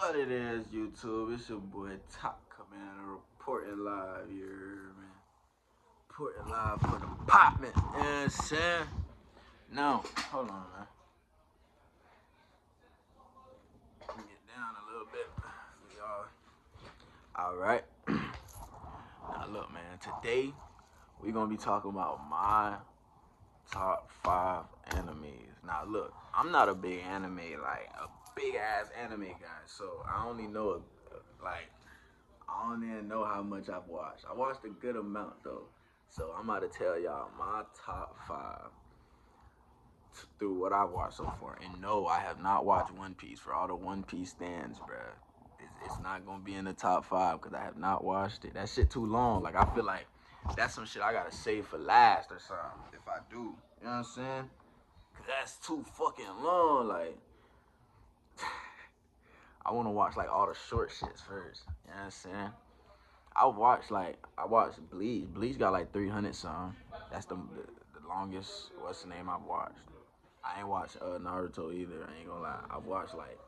What it is, YouTube? It's your boy Top coming in reporting live here, man. Reporting live for the pop, man. You know what I'm saying? Now, hold on, man. Let me get down a little bit for y'all. Alright. Now, look, man. Today, we're going to be talking about my top 5 animes. Now, look. I'm not a big anime, like, a big-ass anime guy. So, I only know, like, I don't even know how much I've watched. I watched a good amount though. So I'm about to tell y'all my top 5 through what I've watched so far. And no, I have not watched One Piece. For all the One Piece stands, bruh. It's not gonna be in the top 5 because I have not watched it. That shit too long. Like, I feel like that's some shit I gotta save for last or something. If I do. You know what I'm saying? Cause that's too fucking long. Like, I wanna watch like all the short shits first. You know what I'm saying? I watched Bleach. Bleach got like 300 some. That's the longest. What's the name I've watched? I ain't watched Naruto either. I ain't gonna lie. I've watched like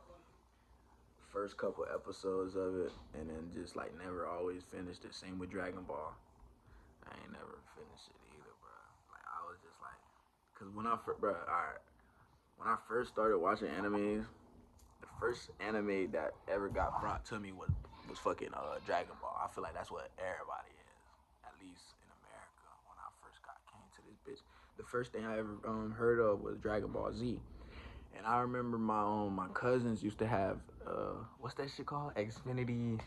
first couple episodes of it, and then just like never always finished it. Same with Dragon Ball. I ain't never finished it either, bro. Like, I was just like, cause when I first started watching animes, the first anime that ever got brought to me was fucking Dragon Ball. I feel like that's what everybody is, at least in America. When I first came to this bitch, the first thing I ever heard of was Dragon Ball Z, and I remember my cousins used to have what's that shit called? Xfinity.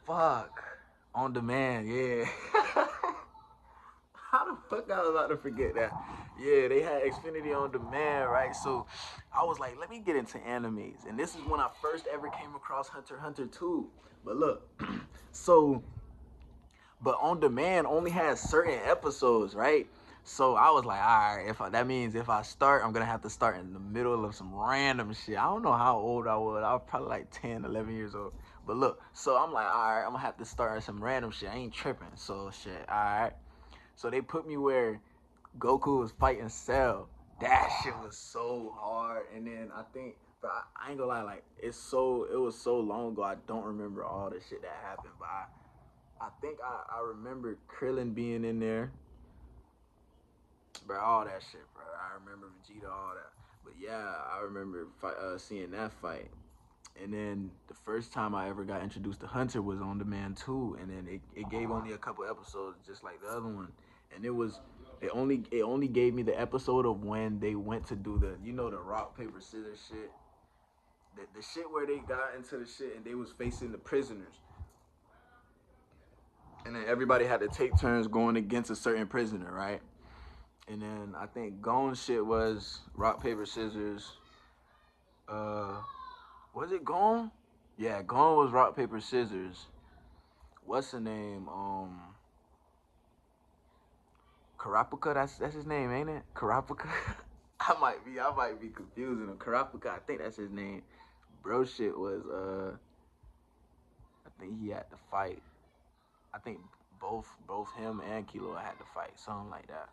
Fuck. On demand, yeah. How the fuck I was about to forget that? Yeah, they had Xfinity on demand, right? So I was like, let me get into animes. And this is when I first ever came across Hunter x Hunter 2. But look, so, but on demand only has certain episodes, right? So I was like, all right, that means if I start, I'm gonna have to start in the middle of some random shit. I don't know how old I was. I was probably like 10, 11 years old. But look, so I'm like, all right, I'm gonna have to start some random shit. I ain't tripping. So shit, all right. So they put me where Goku was fighting Cell. That shit was so hard. And then I think, but I ain't gonna lie, like it was so long ago. I don't remember all the shit that happened, but I think I remember Krillin being in there, bro. All that shit, bro. I remember Vegeta, all that. But yeah, I remember seeing that fight. And then the first time I ever got introduced to Hunter was on Demand 2, and then it gave only a couple episodes, just like the other one. And it only gave me the episode of when they went to do the rock paper scissors shit, the shit where they got into the shit and they was facing the prisoners, and then everybody had to take turns going against a certain prisoner, right? And then I think Gon shit was rock paper scissors. Uh, was it Gon? Yeah, Gon was rock paper scissors. What's the name? Karapika. That's his name, ain't it? Karapika. I might be confusing him. Karapika. I think that's his name. Bro, shit was I think he had to fight. I think both him and Kilo had to fight, something like that.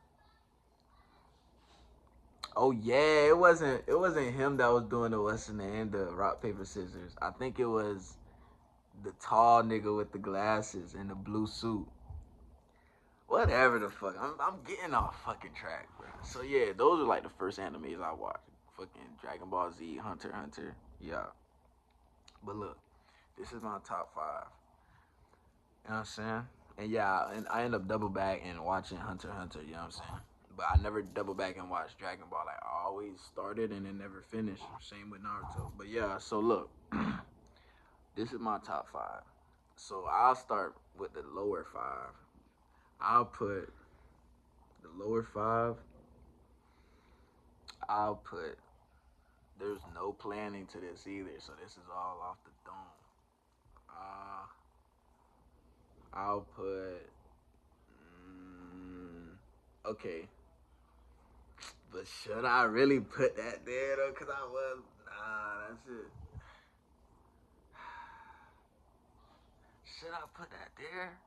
Oh yeah, it wasn't him that was doing the what's the name, the rock paper scissors. I think it was the tall nigga with the glasses and the blue suit. Whatever the fuck. I'm getting off fucking track, bro. So yeah, those are like the first animes I watched. Fucking Dragon Ball Z, Hunter x Hunter. Yeah. But look, this is my top 5. You know what I'm saying? And yeah, and I end up double back and watching Hunter x Hunter, you know what I'm saying? But I never double back and watched Dragon Ball. Like, I always started and then never finished. Same with Naruto. But yeah, so look, this is my top 5. So I'll start with the lower 5. I'll put the lower 5. I'll put. There's no planning to this either, so this is all off the dome. Uh, I'll put. Okay, but should I really put that there though? Cause I was. Nah, that's it. Should I put that there?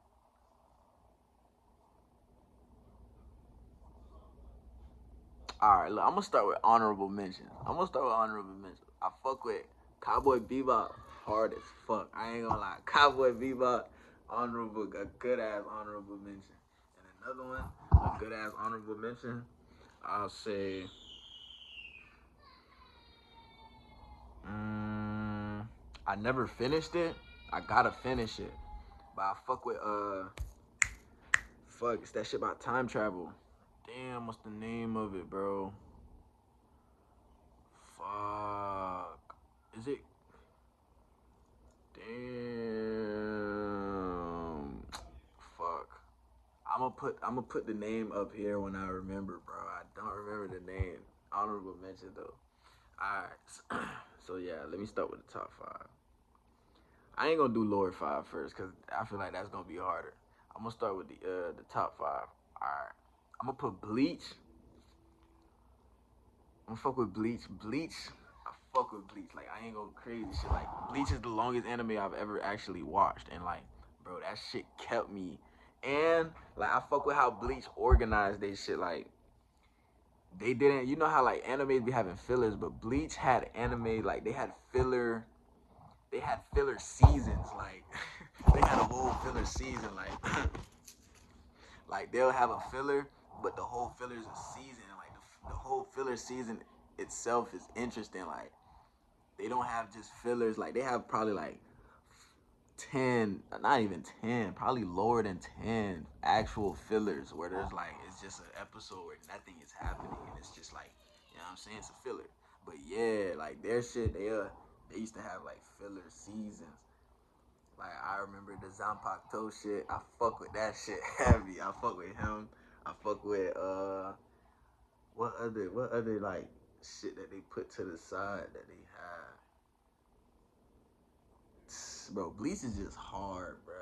All right, look, I'm gonna start with honorable mentions. I fuck with Cowboy Bebop, hard as fuck. I ain't gonna lie. Cowboy Bebop, honorable, a good ass honorable mention. And another one, a good ass honorable mention, I'll say, I never finished it. I gotta finish it. But I fuck with, fuck, it's that shit about time travel. Damn, what's the name of it, bro? Fuck. Is it? Damn. Fuck. I'm gonna put the name up here when I remember, bro. I don't remember the name. Honorable mention though. Alright. So yeah, let me start with the top five. I ain't gonna do lower five first, cause I feel like that's gonna be harder. I'm gonna start with the top five. Alright. I'm gonna put Bleach. I'm gonna fuck with Bleach. Bleach. I fuck with Bleach. Like I ain't gonna crazy shit. Like Bleach is the longest anime I've ever actually watched, and like, bro, that shit kept me. And like I fuck with how Bleach organized they shit. Like they didn't. You know how like animes be having fillers, but Bleach had anime like they had filler. They had filler seasons. Like they had a whole filler season. Like like they'll have a filler, but the whole filler is a season. And like the whole filler season itself is interesting. Like they don't have just fillers. Like they have probably like 10, not even 10, probably lower than 10 actual fillers where there's like, it's just an episode where nothing is happening and it's just like, you know what I'm saying? It's a filler. But yeah, like their shit, they used to have like filler seasons. Like I remember the Zanpakuto shit. I fuck with that shit heavy. I fuck with him. I fuck with what other like shit that they put to the side that they had. Bro, Bleach is just hard, bro.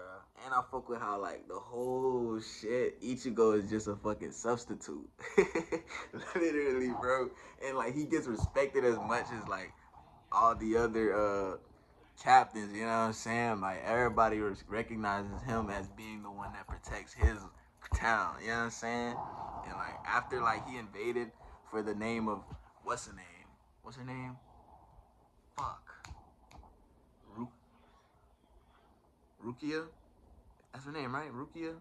And I fuck with how like the whole shit Ichigo is just a fucking substitute. Literally, bro. And like he gets respected as much as like all the other captains, you know what I'm saying? Like everybody recognizes him as being the one that protects his town, you know what I'm saying? And like after like he invaded for the name of what's her name? What's her name? Fuck. Rukia? That's her name, right? Rukia?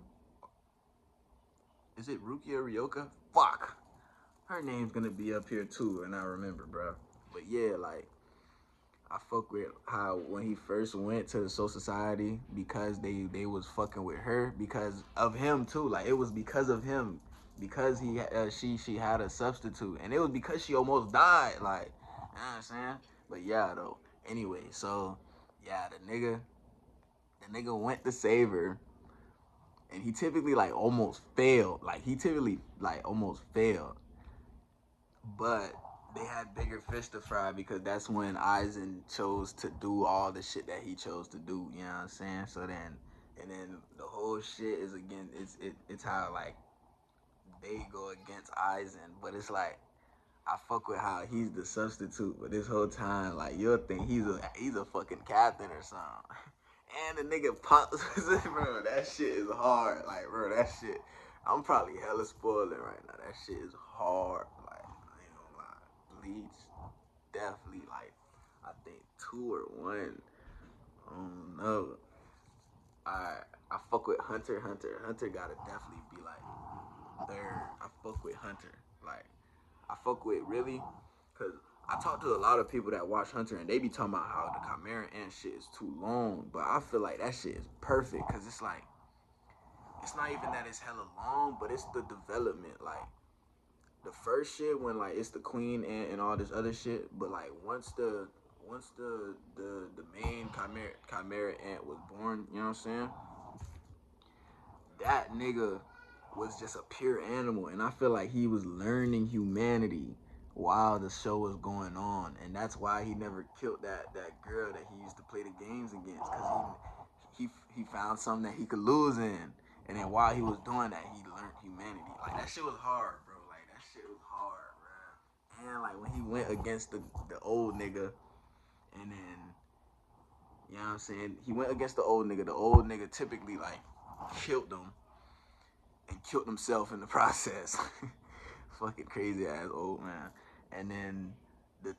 Is it Rukia Ryoka? Fuck. Her name's gonna be up here too, and I remember, bro. But yeah, like, I fuck with how when he first went to the Soul Society because they was fucking with her because of him too. Like it was because of him, because she had a substitute, and it was because she almost died. Like, you know what I'm saying? But yeah, though. Anyway, so yeah, the nigga went to save her, and he typically like almost failed. Like he typically like almost failed, but they had bigger fish to fry because that's when Aizen chose to do all the shit that he chose to do. You know what I'm saying? So then, and then the whole shit is again, it's how like they go against Aizen, but it's like I fuck with how he's the substitute, but this whole time like you'll think he's a fucking captain or something. And the nigga pops, bro. That shit is hard. Like, bro, that shit. I'm probably hella spoiling right now. That shit is hard. Like, I ain't gonna lie. Bleach, definitely. Like, I think 2 or 1. I don't know. I fuck with Hunter. Hunter gotta definitely be like 3rd. I fuck with Hunter. Like, I fuck with really, cause I talk to a lot of people that watch Hunter and they be talking about how the Chimera Ant shit is too long, but I feel like that shit is perfect, cause it's like, it's not even that it's hella long, but it's the development. Like the first shit when like it's the Queen Ant and all this other shit, but like once the main Chimera Ant was born, you know what I'm saying? That nigga was just a pure animal, and I feel like he was learning humanity while the show was going on, and that's why he never killed that girl that he used to play the games against, cause he found something that he could lose in, and then while he was doing that, he learned humanity. Like that shit was hard, bro. Like that shit was hard, bro. And like when he went against the old nigga, and then you know what I'm saying, he went against the old nigga. The old nigga typically like killed him and killed himself in the process. Fucking crazy ass old man. And then the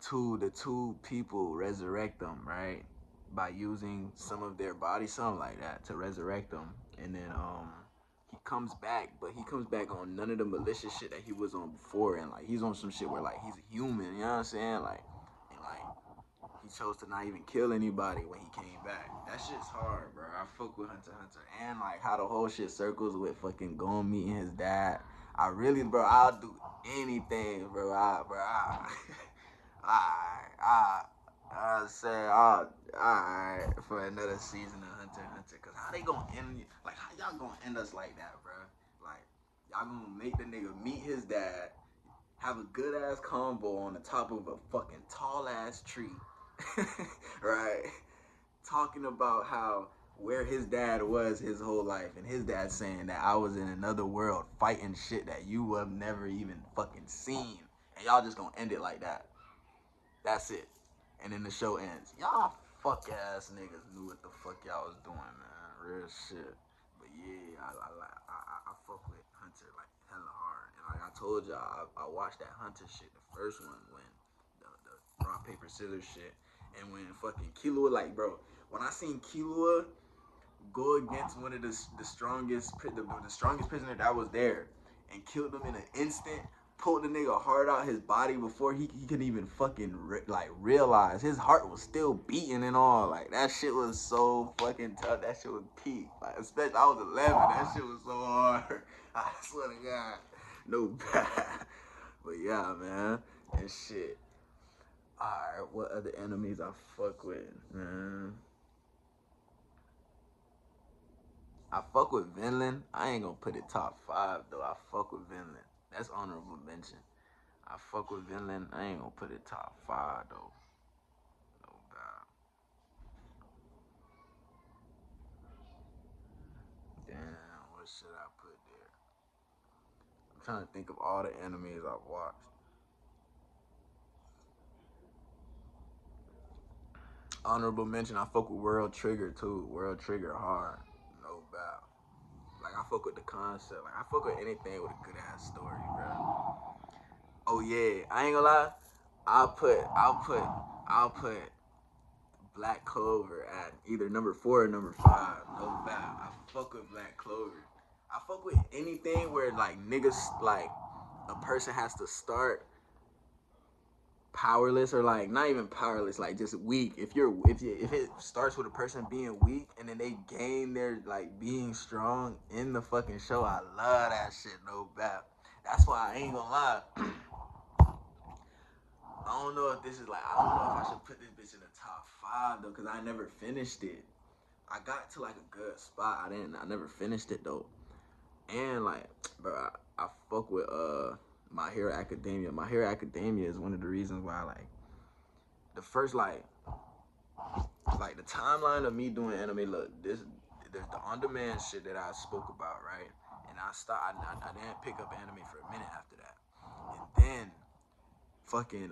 two people resurrect them, right? By using some of their body, something like that, to resurrect them. And then he comes back, but he comes back on none of the malicious shit that he was on before, and like he's on some shit where like he's a human, you know what I'm saying? Like, and like he chose to not even kill anybody when he came back. That shit's hard, bro. I fuck with Hunter x Hunter, and like how the whole shit circles with fucking Gon meeting his dad. I really, bro, I'll do anything, bro. I, I say, alright, for another season of Hunter x Hunter. Cause how they gonna end, like, how y'all gonna end us like that, bro? Like, y'all gonna make the nigga meet his dad, have a good ass combo on the top of a fucking tall ass tree, right? Talking about how where his dad was his whole life, and his dad saying that I was in another world fighting shit that you have never even fucking seen, and y'all just gonna end it like that. That's it. And then the show ends. Y'all fuck ass niggas knew what the fuck y'all was doing, man. Real shit. But yeah, I fuck with Hunter like hella hard. And like I told y'all, I watched that Hunter shit, the first one, when the rock paper scissors shit, and when fucking Killua, like, bro, when I seen Killua go against one of the strongest the strongest prisoner that was there, and killed him in an instant. Pulled the nigga heart out his body before he could even fucking like realize his heart was still beating and all. Like, that shit was so fucking tough. That shit was peak. Like, especially I was 11. That shit was so hard. I swear to God, no bad. But yeah, man, and shit. Alright, what other enemies I fuck with, man? I fuck with Vinland. I ain't gonna put it top 5 though. I fuck with Vinland. That's honorable mention. I fuck with Vinland. I ain't gonna put it top 5 though. No doubt. Damn, what should I put there? I'm trying to think of all the animes I've watched. Honorable mention, I fuck with World Trigger too. World Trigger hard. No doubt. Like, I fuck with the concept. Like, I fuck with anything with a good ass story, bro. Oh yeah, I ain't gonna lie. I'll put Black Clover at either number 4 or number 5. No doubt. I fuck with Black Clover. I fuck with anything where like niggas, like, a person has to start powerless, or like not even powerless, like just weak. If it starts with a person being weak and then they gain their like being strong in the fucking show, I love that shit. No doubt. That's why I ain't gonna lie. I don't know if this is like, I don't know if I should put this bitch in the top 5 though, cause I never finished it. I got to like a good spot. I never finished it though. And like, bro, I fuck with My Hero Academia. My Hero Academia is one of the reasons why, like, the first like the timeline of me doing anime. Look, there's the on demand shit that I spoke about, right? And I didn't pick up anime for a minute after that. And then fucking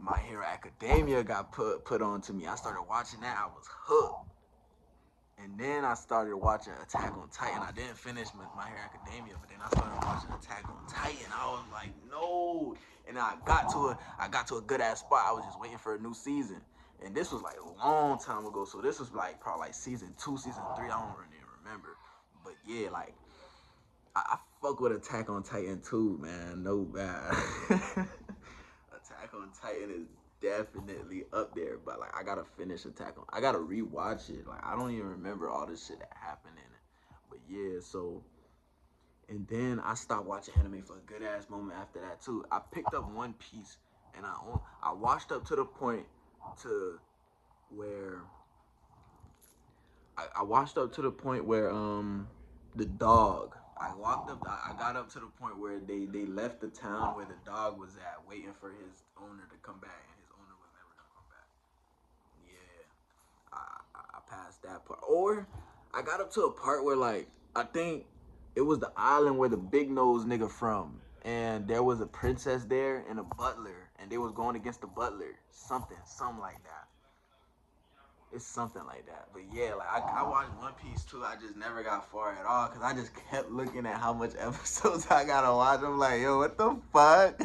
My Hero Academia got put on to me. I started watching that. I was hooked. And then I started watching Attack on Titan. I didn't finish My Hero Academia, but then I started watching Attack on Titan. I was like, no. And I got to a good ass spot. I was just waiting for a new season. And this was like a long time ago. So this was like probably like season 2, season 3. I don't really remember. But yeah, like, I fuck with Attack on Titan too, man. No bad. Attack on Titan is definitely up there, but like I gotta finish Attack on. I gotta rewatch it. Like, I don't even remember all this shit that happened in it. But yeah, so, and then I stopped watching anime for a good ass moment after that too. I picked up One Piece, and I watched up to the point to where I watched up to the point where the dog. I got up to the point where they left the town where the dog was at, waiting for his owner to come back, and his owner was never gonna come back. Yeah, I passed that part. Or I got up to a part where, like, I think it was the island where the big nose nigga from, and there was a princess there and a butler, and they was going against the butler. Something like that. It's something like that. But yeah, like, I watched One Piece too. I just never got far at all because I just kept looking at how much episodes I gotta watch. I'm like, yo, what the fuck?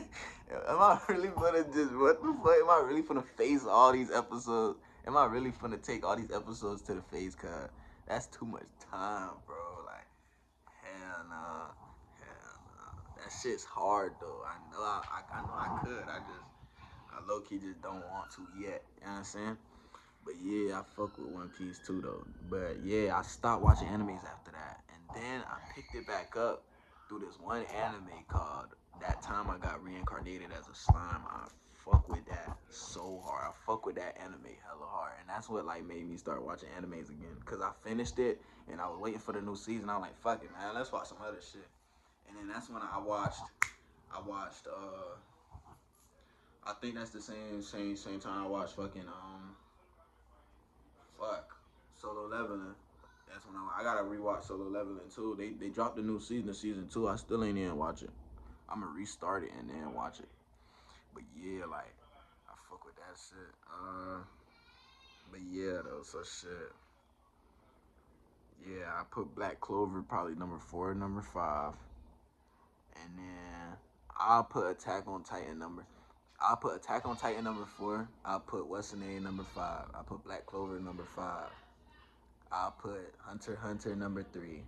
Am I really gonna just what the fuck? Am I really gonna face all these episodes? Am I really gonna take all these episodes to the face? Cause that's too much time, bro. Like hell nah, hell nah. That shit's hard though. I know I could. I low key just don't want to yet. You know what I'm saying? But yeah, I fuck with One Piece too though. But yeah, I stopped watching animes after that, and then I picked it back up through this one anime called That Time I Got Reincarnated as a Slime. I fuck with that so hard. I fuck with that anime hella hard, and that's what like made me start watching animes again. Cause I finished it and I was waiting for the new season. I'm like, fuck it, man, let's watch some other shit. And then that's when I watched. I think that's the same time I watched fucking fuck Solo Leveling. That's when I gotta rewatch Solo Leveling too. They dropped a new season 2. I still ain't even watch it. I'm gonna restart it and then watch it. But yeah, like I fuck with that shit. But yeah though, so shit. Yeah, I put Black Clover probably number 4, number 5, and then I'll put Attack on Titan number. I'll put Attack on Titan number 4. I'll put What's the Name number 5. I'll put Black Clover number 5. I'll put Hunter x Hunter number 3.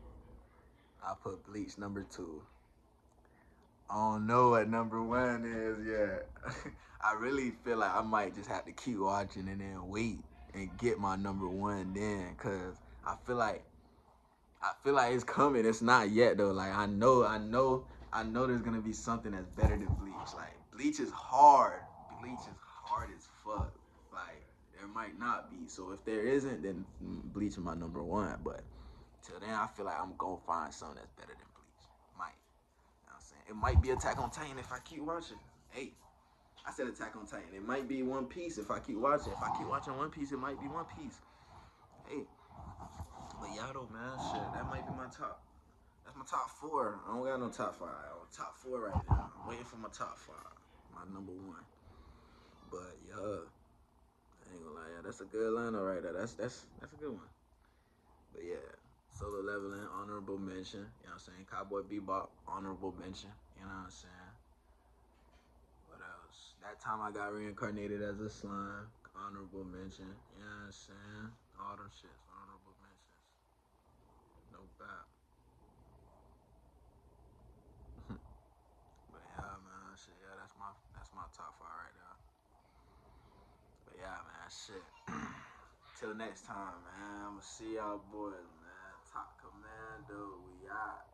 I'll put Bleach number 2. I don't know what number 1 is yet. I really feel like I might just have to keep watching and then wait and get my number 1 then, cause I feel like it's coming. It's not yet though. Like I know there's gonna be something that's better than Bleach. Like Bleach is hard. Bleach is hard as fuck. Like there might not be. So if there isn't, then Bleach is my number 1. But till then, I feel like I'm gonna find something that's better than Bleach. Might. You know what I'm saying? It might be Attack on Titan if I keep watching. Hey, I said Attack on Titan. It might be One Piece if I keep watching. If I keep watching One Piece, it might be One Piece. Hey, but Yato, man, shit, that might be my top. That's my top 4. I don't got no top 5. I'm top 4 right now. I'm waiting for my top 5. My number 1. But yeah, I ain't gonna lie, yeah, that's a good lineup right there. That's a good one. But yeah, Solo Leveling, honorable mention. You know what I'm saying? Cowboy Bebop, honorable mention. You know what I'm saying? What else? That Time I Got Reincarnated as a Slime, honorable mention. You know what I'm saying? All them shits, honorable mentions. No bad. But yeah, man, shit, yeah, that's my top 5 right now. But yeah, man, shit. Till next time, man. I'ma see y'all boys, man. Top Commando, we out.